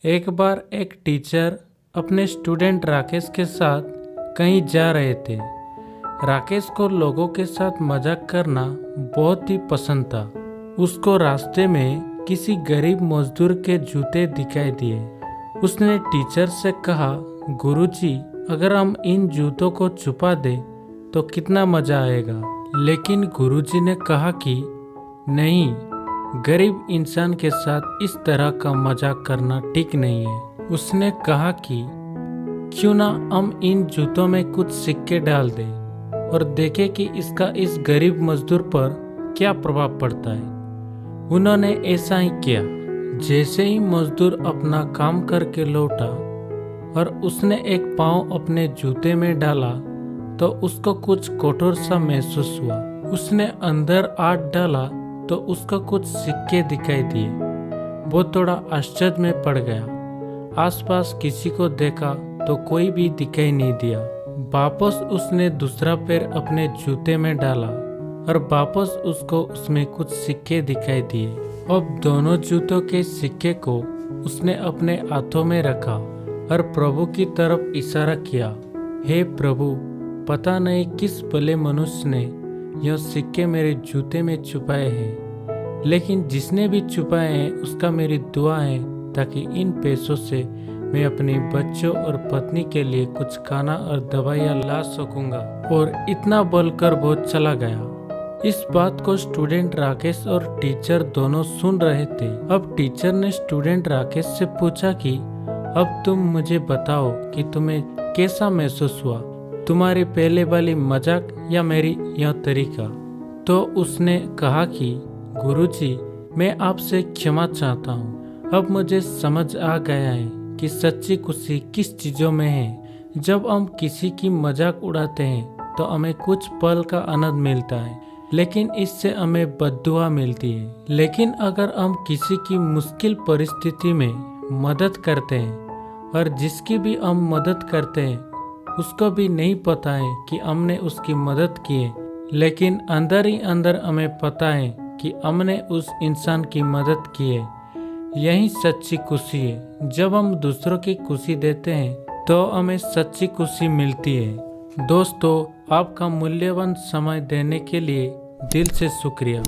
एक बार एक टीचर अपने स्टूडेंट राकेश के साथ कहीं जा रहे थे। राकेश को लोगों के साथ मजाक करना बहुत ही पसंद था। उसको रास्ते में किसी गरीब मजदूर के जूते दिखाई दिए। उसने टीचर से कहा, गुरुजी, अगर हम इन जूतों को छुपा दें तो कितना मजा आएगा। लेकिन गुरुजी ने कहा कि नहीं, गरीब इंसान के साथ इस तरह का मजाक करना ठीक नहीं है। उसने कहा कि क्यों ना हम इन जूतों में कुछ सिक्के डाल दें और देखें कि इसका इस गरीब मजदूर पर क्या प्रभाव पड़ता है। उन्होंने ऐसा ही किया। जैसे ही मजदूर अपना काम करके लौटा और उसने एक पाँव अपने जूते में डाला तो उसको कुछ कठोर सा महसूस हुआ। उसने अंदर हाथ डाला तो उसको कुछ सिक्के दिखाई दिए। वो थोड़ा आश्चर्य में पड़ गया। आसपास किसी को देखा तो कोई भी दिखाई नहीं दिया। वापस उसने दूसरा पैर अपने जूते में डाला और वापस उसको उसमें कुछ सिक्के दिखाई दिए। अब दोनों जूतों के सिक्के को उसने अपने हाथों में रखा और प्रभु की तरफ इशारा किया। हे प्रभु, पता नहीं किस भले मनुष्य ने यह सिक्के मेरे जूते में छुपाए हैं, लेकिन जिसने भी छुपाए हैं उसका मेरी दुआ है ताकि इन पैसों से मैं अपने बच्चों और पत्नी के लिए कुछ खाना और दवाइयाँ ला सकूंगा। और इतना बोलकर वो चला गया। इस बात को स्टूडेंट राकेश और टीचर दोनों सुन रहे थे। अब टीचर ने स्टूडेंट राकेश से पूछा कि अब तुम मुझे बताओ कि तुम्हें कैसा महसूस हुआ, तुम्हारी पहले वाली मजाक या मेरी यह तरीका। तो उसने कहा कि गुरुजी, मैं आपसे क्षमा चाहता हूँ। अब मुझे समझ आ गया है कि सच्ची खुशी किस चीज़ों में है। जब हम किसी की मजाक उड़ाते हैं तो हमें कुछ पल का आनंद मिलता है, लेकिन इससे हमें बद्दुआ मिलती है। लेकिन अगर हम किसी की मुश्किल परिस्थिति में मदद करते हैं और जिसकी भी हम मदद करते हैं उसको भी नहीं पता है कि हमने उसकी मदद की है, लेकिन अंदर ही अंदर हमें पता है कि हमने उस इंसान की मदद की है, यही सच्ची खुशी है। जब हम दूसरों की खुशी देते हैं तो हमें सच्ची खुशी मिलती है। दोस्तों, आपका मूल्यवान समय देने के लिए दिल से शुक्रिया।